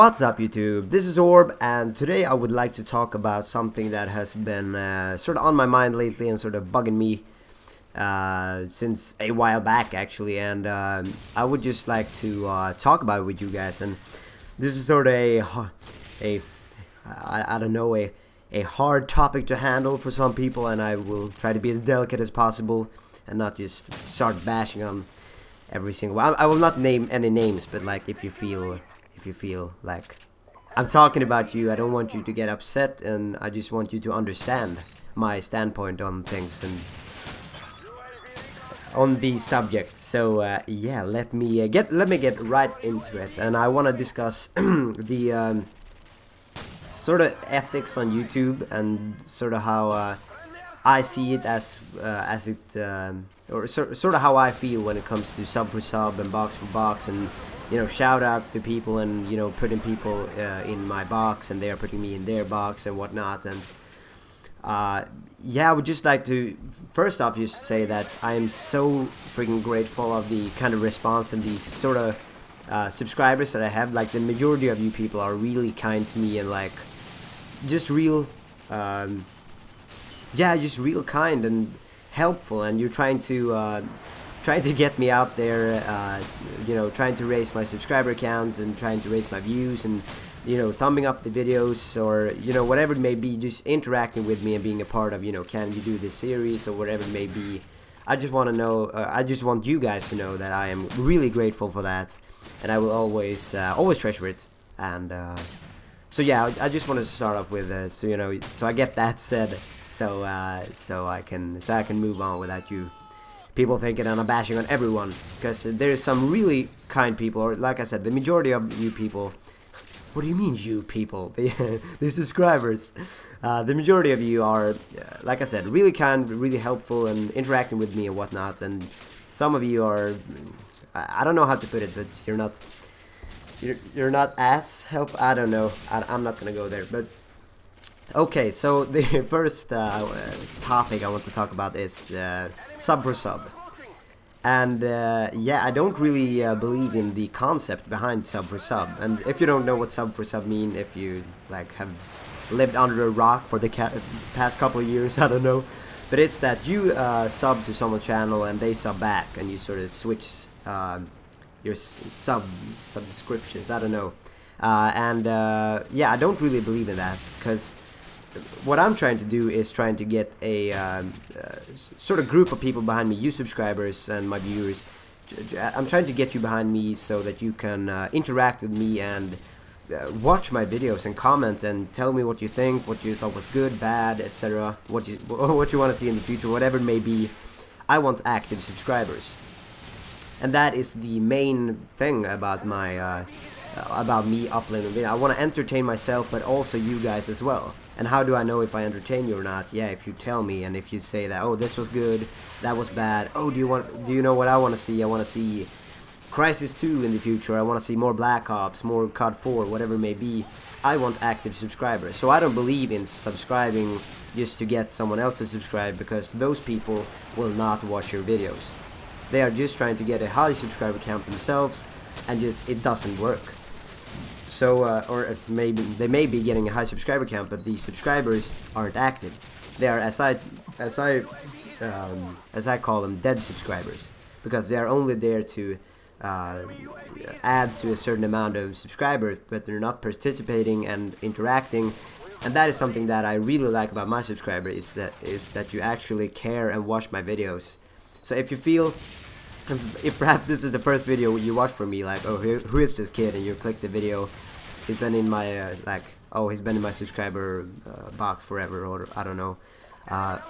What's up YouTube, this is Orb, and today I would like to talk about something that has been sort of on my mind lately and sort of bugging me since a while back actually, and I would just like to talk about it with you guys. And this is sort of I don't know, a hard topic to handle for some people, and I will try to be as delicate as possible and not just start bashing on every single one. I will not name any names, but like if you feel like I'm talking about you, I don't want you to get upset, and I just want you to understand my standpoint on things and on the subject. So yeah, let me get right into it, and I want to discuss the sort of ethics on YouTube and sort of how I see it as it or sort of how I feel when it comes to Sub4sub and box4box, and you know, shoutouts to people, and you know, putting people in my box and they are putting me in their box and whatnot. And yeah, I would just like to first off just say that I am so freaking grateful of the kind of response and the sort of subscribers that I have. Like, the majority of you people are really kind to me and like just real yeah, just real kind and helpful, and you're trying to get me out there, you know, trying to raise my subscriber count and trying to raise my views, and you know, thumbing up the videos, or you know, whatever it may be, just interacting with me and being a part of, you know, can you do this series or whatever it may be. I just want to know, I just want you guys to know that I am really grateful for that, and I will always treasure it. And so yeah, I just wanted to start off with so you know, so I get that said, so I can move on without you people thinking I'm bashing on everyone, because there's some really kind people, or like I said, the majority of you people. What do you mean, you people? The subscribers. The majority of you are, like I said, really kind, really helpful, and interacting with me and whatnot. And some of you are, I don't know how to put it, but you're not as help. I don't know. I'm not gonna go there, but. Okay, so the first topic I want to talk about is Sub4sub. And yeah, I don't really believe in the concept behind Sub4sub. And if you don't know what Sub4sub mean, if you like have lived under a rock for the past couple of years, I don't know. But it's that you sub to someone's channel and they sub back, and you sort of switch your subscriptions, I don't know. And yeah, I don't really believe in that, because what I'm trying to do is trying to get a sort of group of people behind me, you subscribers and my viewers. I'm trying to get you behind me so that you can interact with me and watch my videos and comment and tell me what you think, what you thought was good, bad, etc. What you want to see in the future, whatever it may be. I want active subscribers, and that is the main thing about my about me uploading a video. I want to entertain myself, but also you guys as well. And how do I know if I entertain you or not? Yeah, if you tell me, and if you say that, oh, this was good, that was bad. Oh, do you know what I want to see? I want to see Crisis 2 in the future. I want to see more Black Ops, more COD 4, whatever it may be. I want active subscribers. So I don't believe in subscribing just to get someone else to subscribe, because those people will not watch your videos. They are just trying to get a high subscriber count themselves, and just it doesn't work. So, or maybe they may be getting a high subscriber count, but the subscribers aren't active. They are, as I call them, dead subscribers, because they are only there to add to a certain amount of subscribers, but they're not participating and interacting. And that is something that I really like about my subscribers, is that you actually care and watch my videos. So if you feel, if perhaps this is the first video you watch from me, like, oh, who is this kid, and you click the video, he's been in my like, oh, he's been in my subscriber box forever, or I don't know.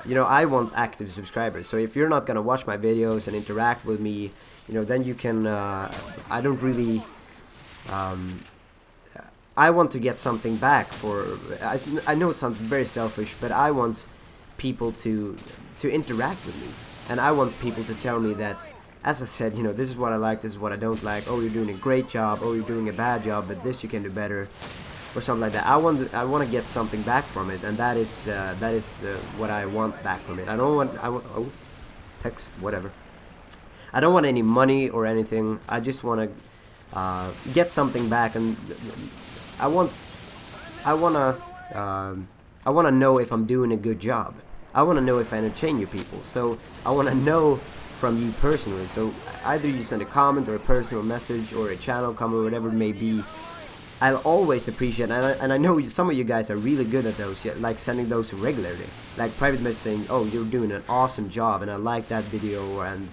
You know, I want active subscribers. So if you're not gonna watch my videos and interact with me, you know, then you can. I don't really. I want to get something back for. I know it sounds very selfish, but I want people to interact with me, and I want people to tell me that. As I said, you know, this is what I like, this is what I don't like. Oh, you're doing a great job. Oh, you're doing a bad job, but this you can do better, or something like that. I want to get something back from it, and that is what I want back from it. I want text, whatever. I don't want any money or anything. I just want to get something back, and I want I wanna I wanna know if I'm doing a good job. I wanna know if I entertain you people. So I wanna know from you personally. So either you send a comment or a personal message or a channel comment or whatever it may be. I'll always appreciate, and I know some of you guys are really good at those, like sending those regularly, like private message saying, oh, you're doing an awesome job and I like that video, and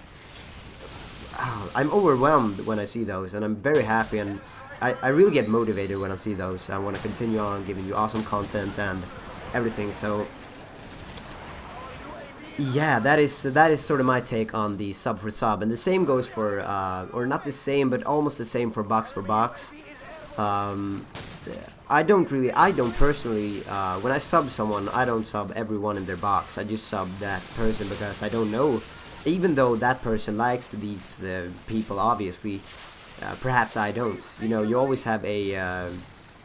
I'm overwhelmed when I see those, and I'm very happy, and I really get motivated when I see those. I want to continue on giving you awesome content and everything. So yeah, that is sort of my take on the Sub4sub, and the same goes for or not the same but almost the same for box4box. I don't personally, when I sub someone, I don't sub everyone in their box. I just sub that person because I don't know, even though that person likes these people, obviously, perhaps I don't. You know, you always have a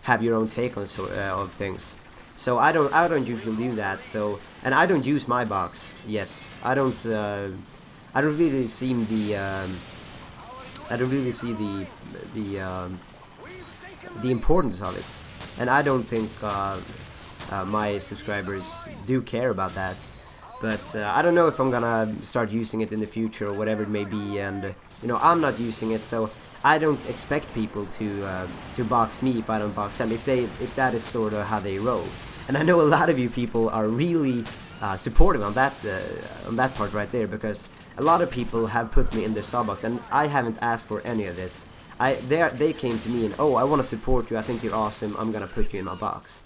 have your own take on of things. So I don't usually do that. So, and I don't use my box yet. I don't really see the importance of it, and I don't think my subscribers do care about that. But I don't know if I'm gonna start using it in the future or whatever it may be, and you know, I'm not using it, so I don't expect people to box me if I don't box them, if that is sort of how they roll. And I know a lot of you people are really supportive on that part right there, because a lot of people have put me in their sub box, and I haven't asked for any of this. They came to me and, oh, I want to support you, I think you're awesome, I'm gonna put you in my box.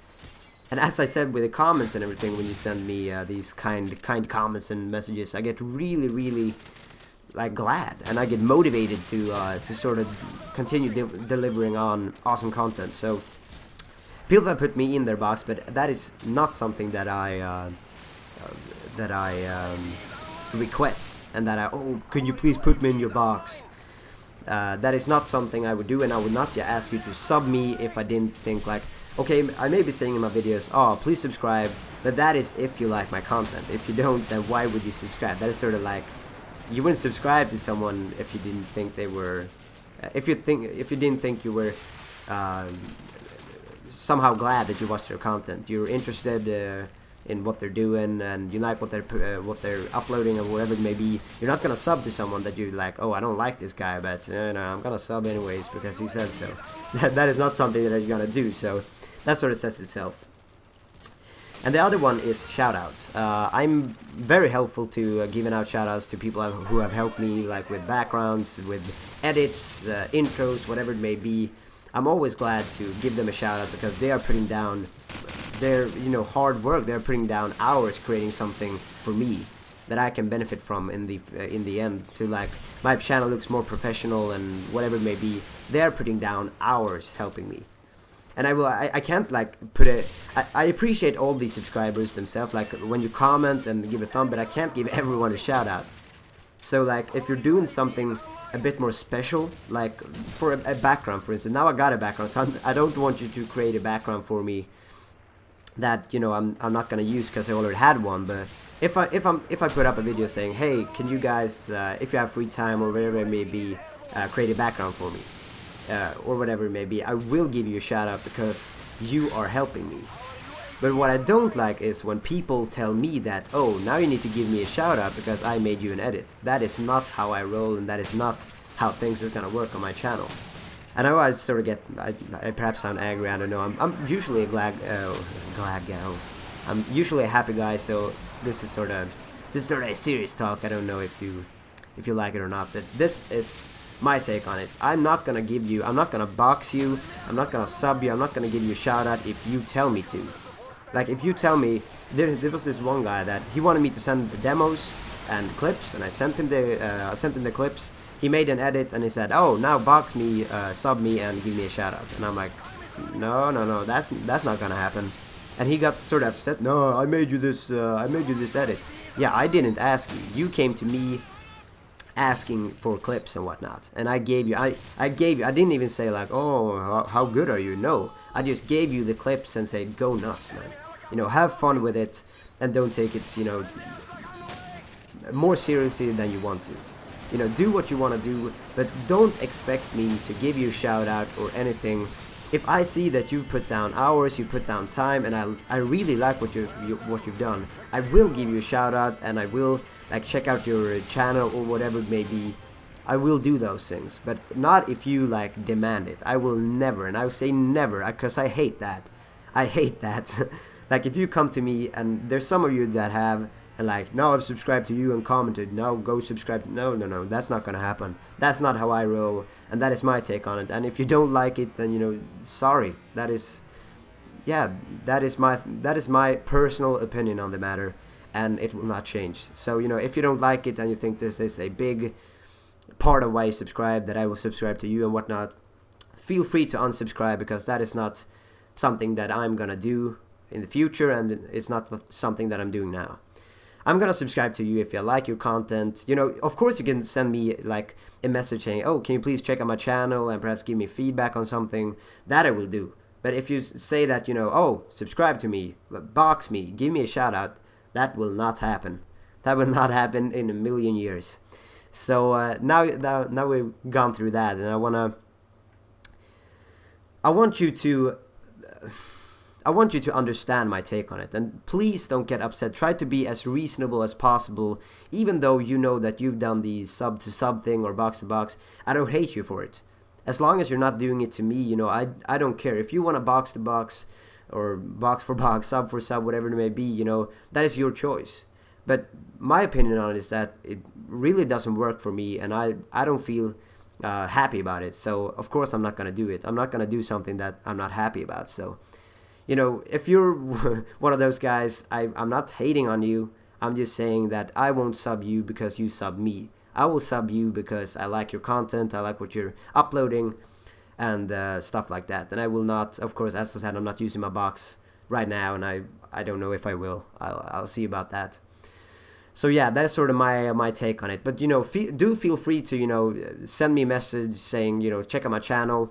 And as I said with the comments and everything, when you send me these kind comments and messages, I get really like glad, and I get motivated to sort of continue delivering on awesome content. So people have put me in their box, but that is not something that I request, and that oh, could you please put me in your box. That is not something I would do, and I would not ask you to sub me if I didn't think like, okay, I may be saying in my videos, oh, please subscribe, but that is if you like my content. If you don't, then why would you subscribe? That is sort of like, you wouldn't subscribe to someone if you didn't think they were, if you didn't think you were somehow glad that you watched their content. You're interested in what they're doing, and you like what they're uploading or whatever it may be. You're not gonna sub to someone that you're like, oh, I don't like this guy, but no, I'm gonna sub anyways because he said so. That is not something that you're gonna do. So that sort of says itself. And the other one is shoutouts. I'm very helpful to giving out shoutouts to people who have helped me, like with backgrounds, with edits, intros, whatever it may be. I'm always glad to give them a shoutout because they are putting down their hard work. They're putting down hours creating something for me that I can benefit from in the end. To like, my channel looks more professional and whatever it may be. They're putting down hours helping me. And I can't like I appreciate all these subscribers themselves, like when you comment and give a thumb, but I can't give everyone a shout out. So like, if you're doing something a bit more special, like for a background, for instance, now I got a background, so I don't want you to create a background for me that, you know, I'm not gonna use because I already had one. But if I put up a video saying, hey, can you guys, if you have free time or whatever it may be, create a background for me, or whatever it may be, I will give you a shout out because you are helping me. But what I don't like is when people tell me that, oh, now you need to give me a shout out because I made you an edit. That is not how I roll, and that is not how things is gonna work on my channel. I know I sort of get, I perhaps sound angry, I don't know. I'm usually a glad guy. I'm usually a happy guy, so this is sort of a serious talk. I don't know if you like it or not, but this is my take on it. I'm not gonna box you, I'm not gonna sub you, I'm not gonna give you a shout out if you tell me to. Like, if you tell me, there was this one guy that he wanted me to send the demos and clips, and I sent him the clips. He made an edit and he said, oh, now box me, sub me, and give me a shout out. And I'm like, no, that's not gonna happen. And he got sort of upset. No, I made you this edit. Yeah, I didn't ask you. You came to me asking for clips and whatnot, and I gave you. I didn't even say like, oh, how good are you? No, I just gave you the clips and said, go nuts, man. You know, have fun with it, and don't take it, you know, more seriously than you want to. You know, do what you want to do, but don't expect me to give you a shout out or anything if I see that you put down hours, you put down time, and I really like what you've done, I will give you a shout out, and I will like check out your channel or whatever it may be. I will do those things, but not if you like demand it. I will never, and I will say never, because I hate that. I hate that. Like if you come to me, and there's some of you that have, and like, no, I've subscribed to you and commented, now go subscribe. No, that's not gonna happen. That's not how I roll, and that is my take on it. And if you don't like it, then, you know, sorry. That is, yeah, that is my personal opinion on the matter, and it will not change. So, you know, if you don't like it and you think this is a big part of why you subscribe, that I will subscribe to you and whatnot, feel free to unsubscribe, because that is not something that I'm gonna do in the future, and it's not something that I'm doing now. I'm gonna subscribe to you if you like your content. You know, of course you can send me like a message saying, oh, can you please check out my channel and perhaps give me feedback on something. That I will do. But if you say that, you know, oh, subscribe to me, box me, give me a shout out, that will not happen. That will not happen in a million years. So now we've gone through that, and I want you to understand my take on it, and please don't get upset. Try to be as reasonable as possible, even though you know that you've done the sub-to-sub thing or box-to-box. I don't hate you for it. As long as you're not doing it to me, you know, I don't care. If you want a box-to-box or box-for-box, sub-for-sub, whatever it may be, you know, that is your choice. But my opinion on it is that it really doesn't work for me, and I don't feel happy about it. So, of course, I'm not going to do it. I'm not going to do something that I'm not happy about. So, you know, if you're one of those guys, I'm not hating on you. I'm just saying that I won't sub you because you sub me. I will sub you because I like your content, I like what you're uploading, and stuff like that. And I will not, of course, as I said, I'm not using my box right now, and I don't know if I will. I'll see about that. So yeah, that is sort of my take on it. But, you know, do feel free to, you know, send me a message saying, you know, check out my channel,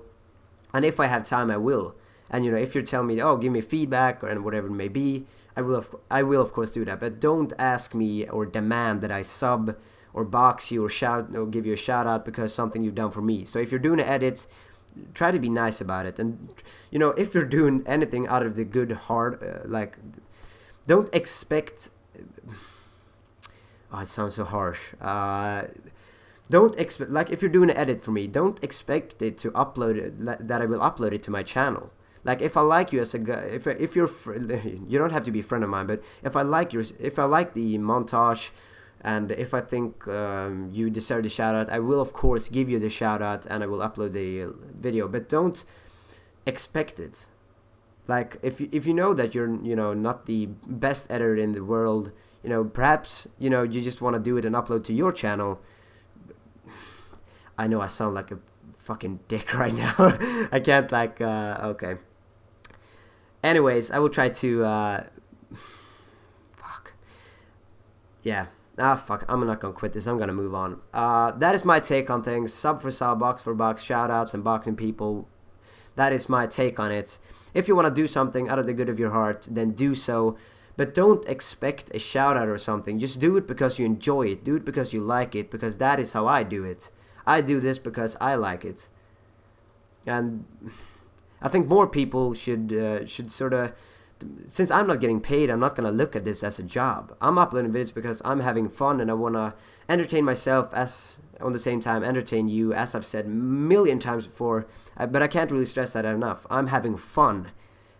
and if I have time, I will. And, you know, if you're telling me, oh, give me feedback or whatever it may be, I will of course do that. But don't ask me or demand that I sub or box you or give you a shout out because something you've done for me. So if you're doing an edit, try to be nice about it. And, you know, if you're doing anything out of the good heart, like, don't expect. Oh, it sounds so harsh. Don't expect, like, if you're doing an edit for me, don't expect it to upload it, that I will upload it to my channel. Like, if I like you as a guy, if you're, you don't have to be a friend of mine, but if I like the montage, and if I think you deserve the shout out, I will of course give you the shout out, and I will upload the video. But don't expect it. Like, if you know that you're, you know, not the best editor in the world, you know, perhaps, you know, you just want to do it and upload to your channel. I know I sound like a fucking dick right now. I can't, like, okay. Anyways, I will try to, fuck. Yeah. Fuck. I'm not gonna quit this. I'm gonna move on. That is my take on things. Sub4sub, box4box, shoutouts, and boxing people. That is my take on it. If you want to do something out of the good of your heart, then do so. But don't expect a shout out or something. Just do it because you enjoy it. Do it because you like it, because that is how I do it. I do this because I like it. And I think more people should sort of, since I'm not getting paid, I'm not going to look at this as a job. I'm uploading videos because I'm having fun, and I want to entertain myself, as on the same time entertain you, as I've said a million times before. But I can't really stress that enough. I'm having fun,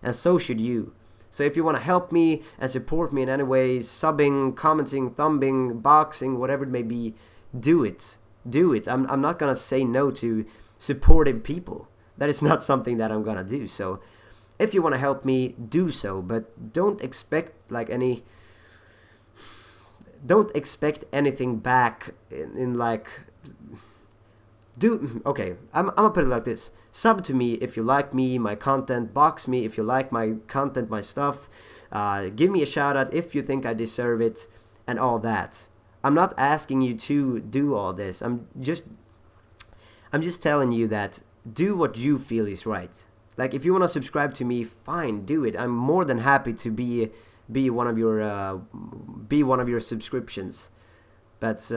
and so should you. So if you want to help me and support me in any way, subbing, commenting, thumbing, boxing, whatever it may be, do it. Do it. I'm not going to say no to supportive people. That is not something that I'm going to do. So if you want to help me, do so. But don't expect don't expect anything back in like, okay, I'm going to put it like this. Sub to me if you like me, my content. Box me if you like my content, my stuff. Give me a shout out if you think I deserve it, and all that. I'm not asking you to do all this. I'm just telling you that do what you feel is right. Like, if you want to subscribe to me, fine, do it. I'm more than happy to be one of your subscriptions. But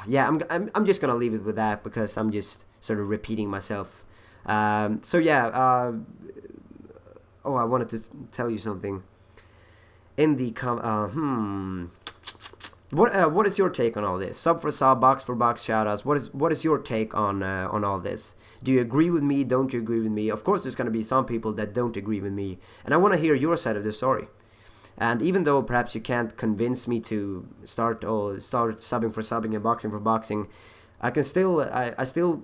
yeah, I'm just gonna leave it with that, because I'm just sort of repeating myself So yeah, oh, I wanted to tell you something. In the what is your take on all this? Sub for sub, box for box, shoutouts. What is your take on all this? Do you agree with me? Don't you agree with me? Of course, there's gonna be some people that don't agree with me, and I want to hear your side of the story. And even though perhaps you can't convince me to start subbing for subbing and boxing for boxing, I can still I still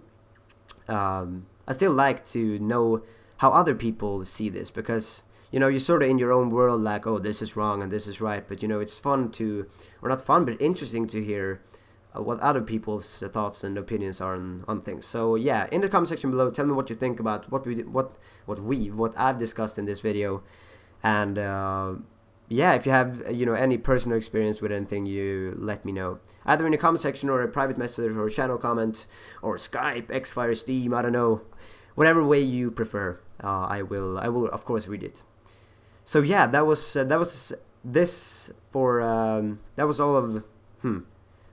like to know how other people see this, because you know, you're sort of in your own world, like, oh, this is wrong and this is right. But you know, it's fun to, or not fun, but interesting to hear what other people's thoughts and opinions are on things. So yeah, in the comment section below, tell me what you think about what I've discussed in this video, and yeah, if you have any personal experience with anything, you let me know, either in the comment section or a private message or a channel comment or Skype, Xfire, Steam, I don't know, whatever way you prefer. I will of course read it. So yeah, that was this for that was all of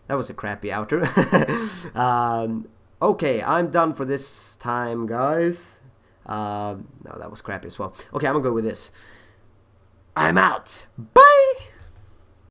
that was a crappy outro. Okay, I'm done for this time, guys. No, that was crappy as well. Okay, I'm gonna go with this. I'm out. Bye.